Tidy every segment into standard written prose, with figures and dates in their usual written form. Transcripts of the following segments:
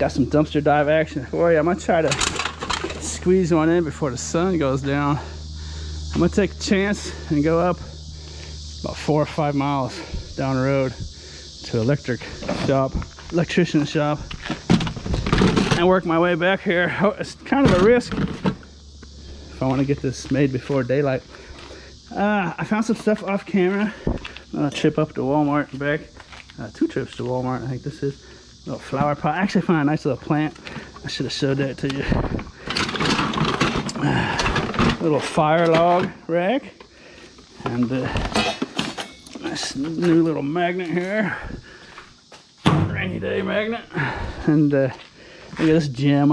got some dumpster dive action for you. I'm gonna try to squeeze one in before the sun goes down. I'm gonna take a chance and go up about 4 or 5 miles down the road to electrician shop, and work my way back here. It's kind of a risk if I want to get this made before daylight. I found some stuff off camera. I'm gonna trip up to Walmart and back. 2 trips to Walmart, I think this is. A little flower pot. I actually found a nice little plant. I should have showed that to you. Little fire log rack. And nice new little magnet here. Rainy day magnet. And look at this gem.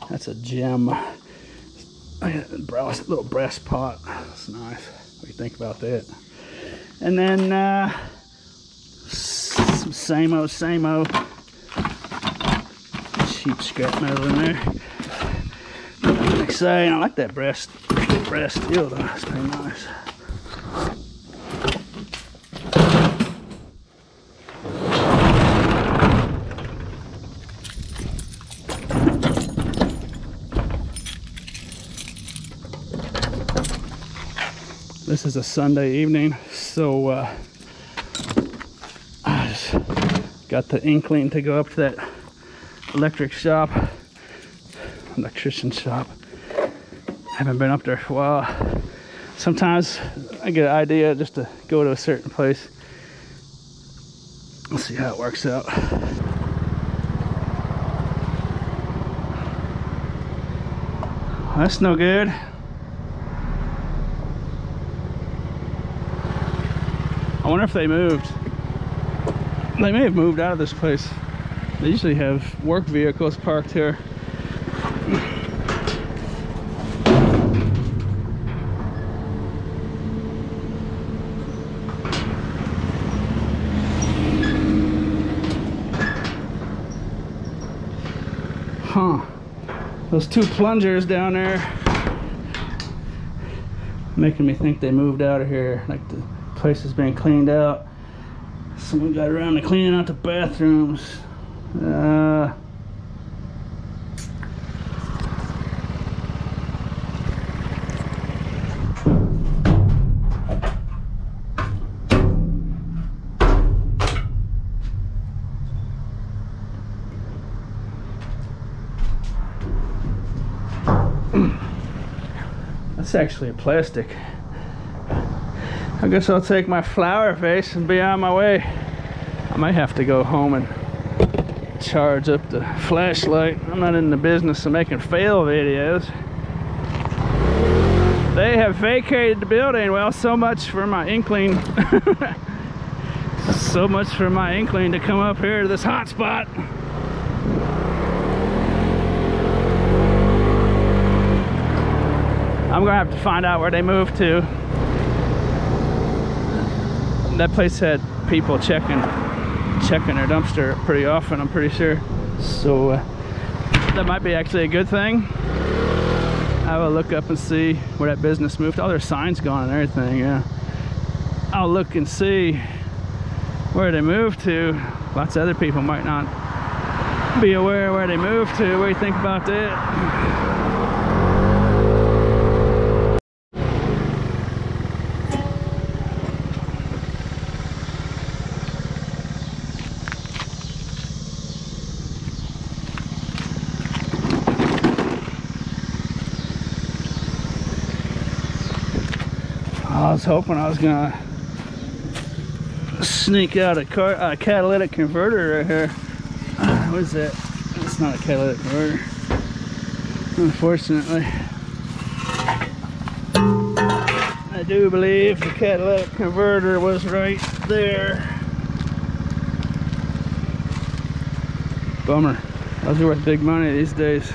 That's a gem. Little brass pot. That's nice. What do you think about that? And then some same-o cheap scrap metal in there. Nothing exciting. I like that brass steel though. It's pretty nice. This is a Sunday evening, so I just got the inkling to go up to that electrician shop. I haven't been up there for a while. Sometimes I get an idea just to go to a certain place. We'll see how it works out. That's no good. I wonder if they moved. They may have moved out of this place. They usually have work vehicles parked here. Huh. Those 2 plungers down there making me think they moved out of here. Like the place has been cleaned out. Someone got around to cleaning out the bathrooms. That's actually a plastic. I guess I'll take my flower vase and be on my way. I might have to go home and charge up the flashlight. I'm not in the business of making fail videos. They have vacated the building. Well, so much for my inkling. So much for my inkling to come up here to this hot spot. I'm gonna have to find out where they moved to. That place had people checking their dumpster pretty often, I'm pretty sure. So that might be actually a good thing. I will look up and see where that business moved. All their signs gone and everything, yeah. I'll look and see where they moved to. Lots of other people might not be aware where they moved to. What do you think about that? I was hoping I was gonna sneak out a catalytic converter right here. What is that? It's not a catalytic converter, unfortunately. I do believe the catalytic converter was right there. Bummer. Those are worth big money these days.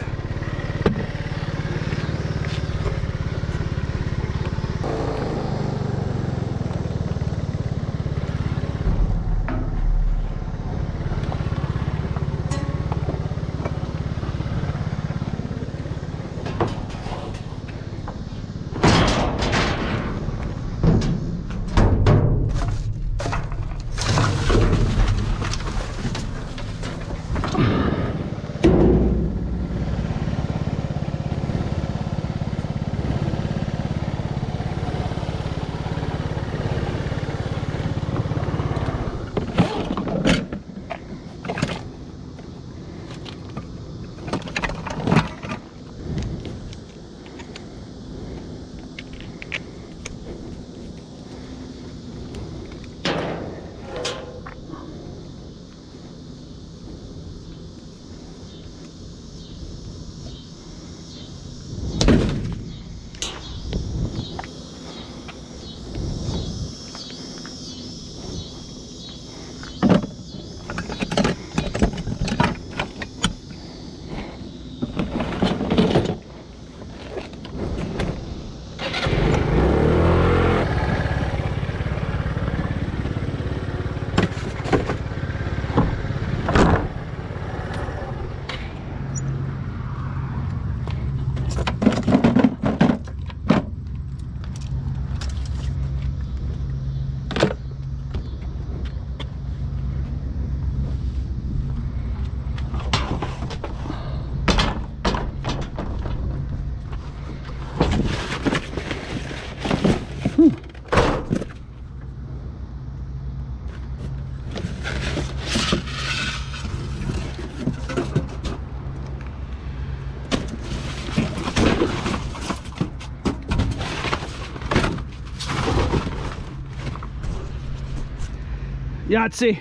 Yahtzee.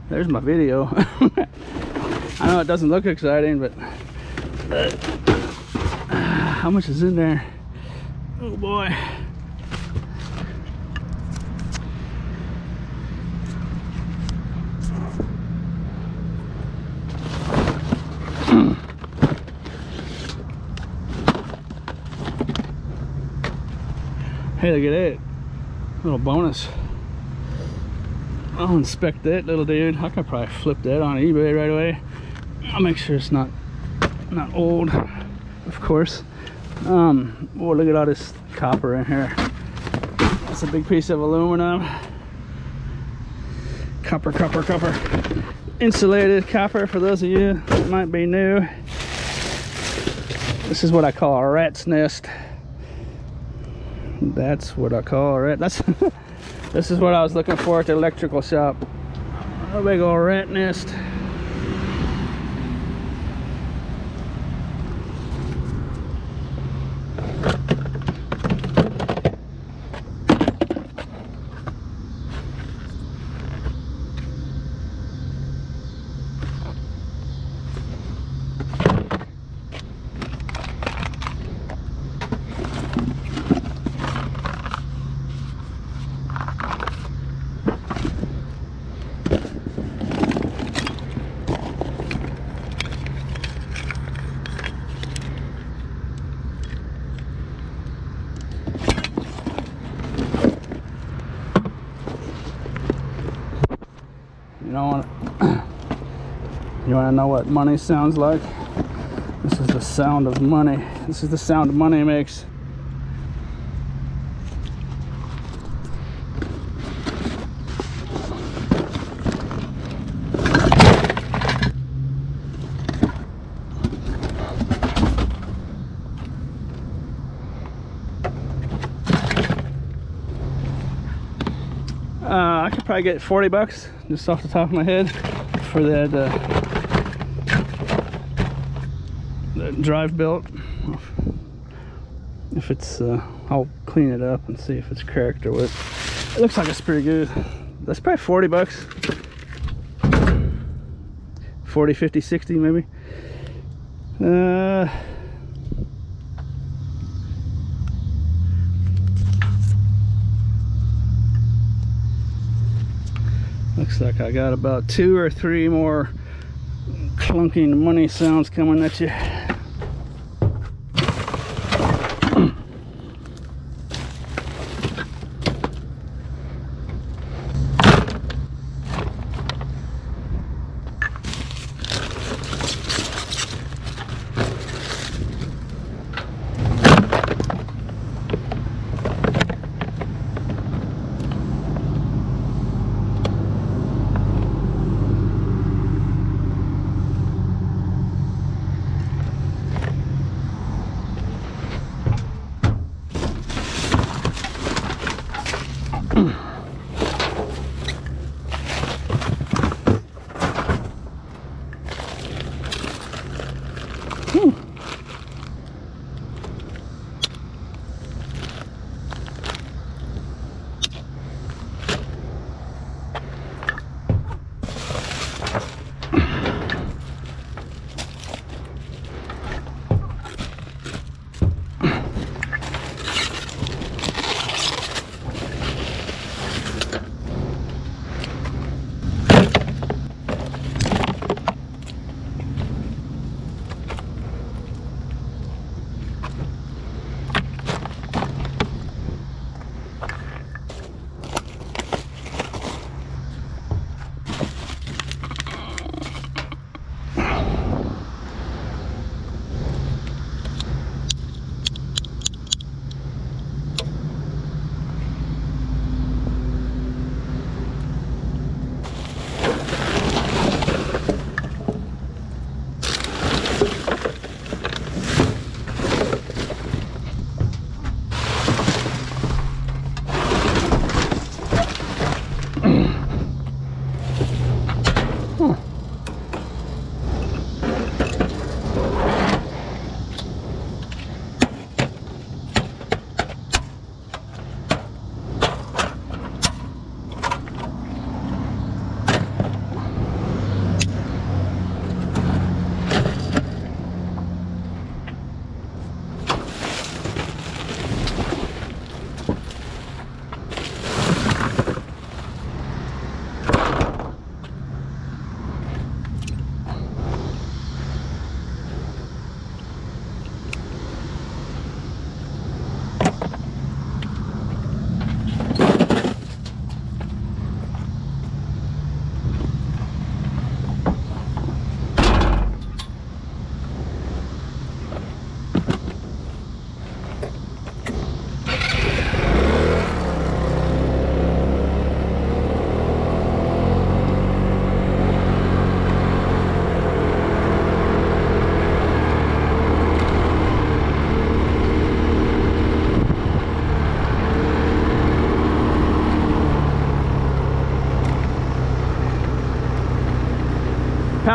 There's my video. I know it doesn't look exciting, but how much is in there? Oh boy. Hey, look at it. Little bonus. I'll inspect that little dude. I could probably flip that on eBay right away. I'll make sure it's not old, of course. Oh, look at all this copper in here. That's a big piece of aluminum. Copper. Insulated copper, for those of you that might be new. This is what I call a rat's nest. That's what I call a rat. This is what I was looking for at the electrical shop. A big old rat nest. You want to know what money sounds like? This is the sound of money. This is the sound money makes. I could probably get 40 bucks just off the top of my head for that drive belt. If it's I'll clean it up and see if it's cracked or what. It looks like it's pretty good. That's probably 40 bucks. 40, 50, 60 maybe. Looks like I got about 2 or 3 more clunking money sounds coming at you.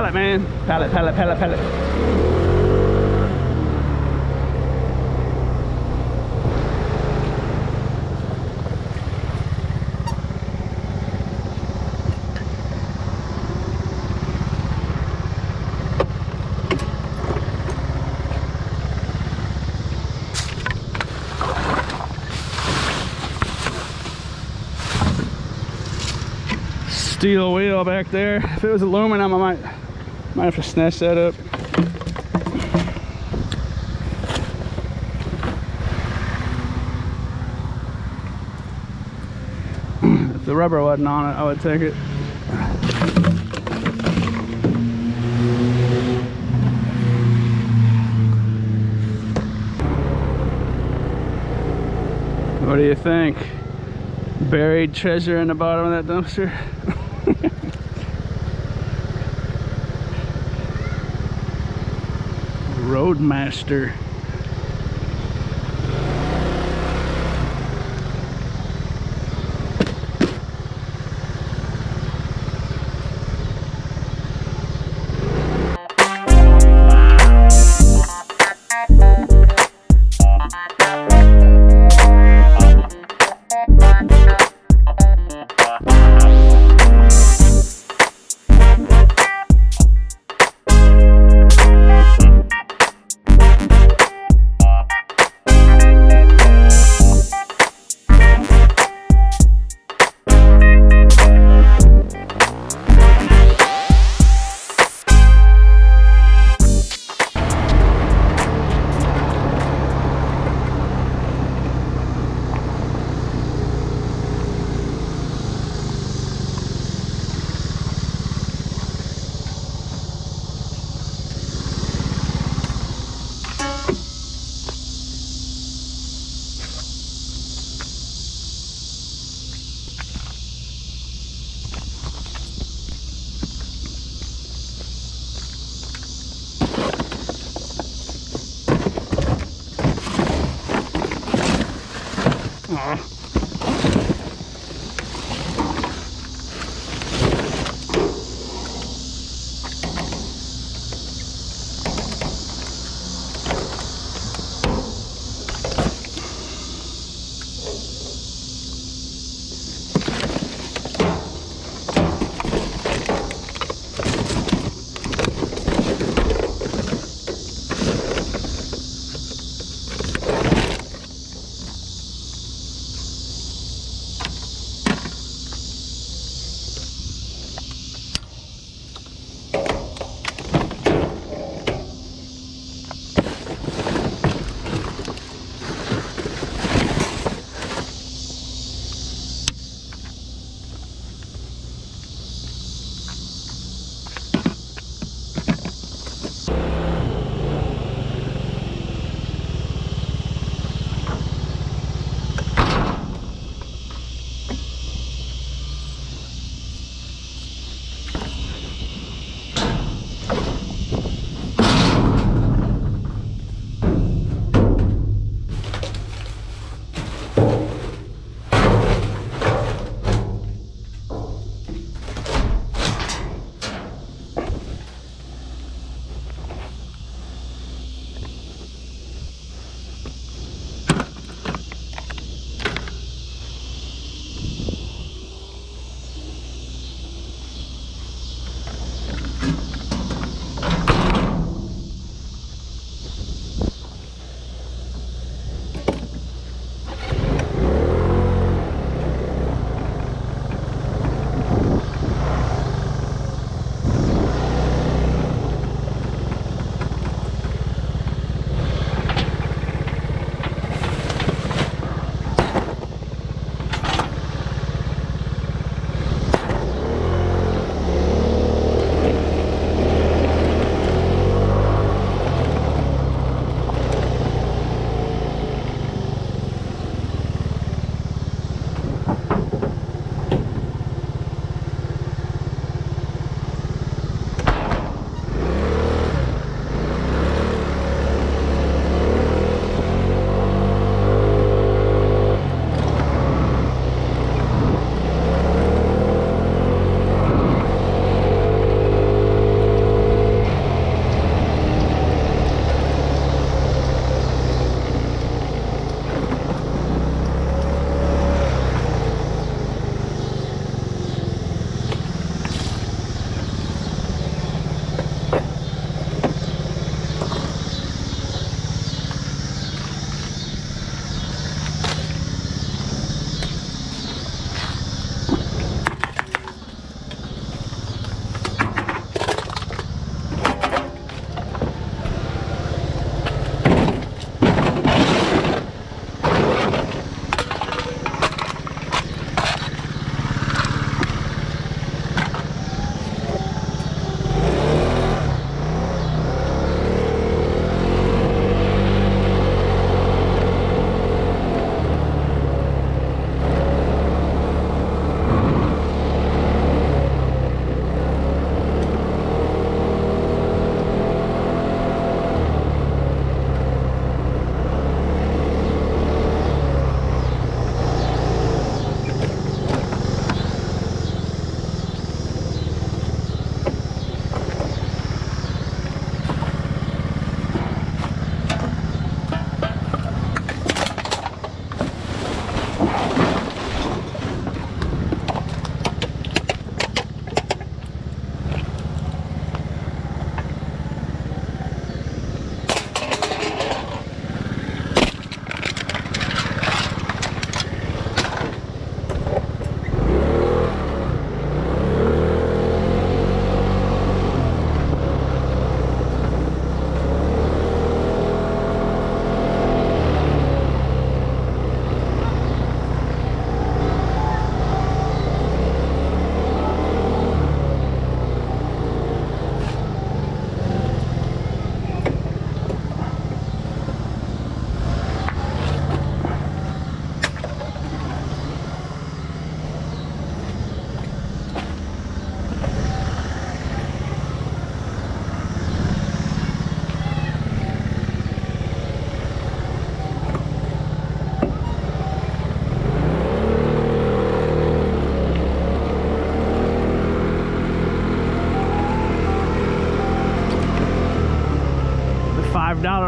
pallet, man. Pallet, pallet, pallet, pallet. Steel wheel back there. If it was aluminum, I might have to snatch that up. If the rubber wasn't on it, I would take it. What do you think? Buried treasure in the bottom of that dumpster? Roadmaster.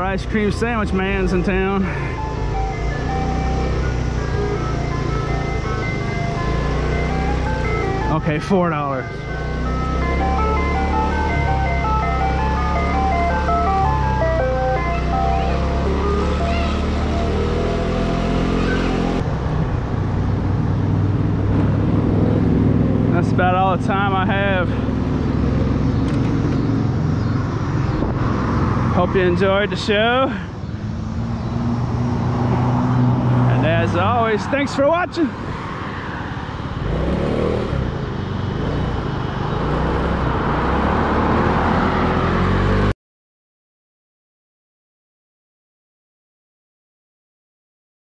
ice cream sandwich man's in town. Okay, $4. That's about all the time I have. Hope you enjoyed the show. And as always, thanks for watching.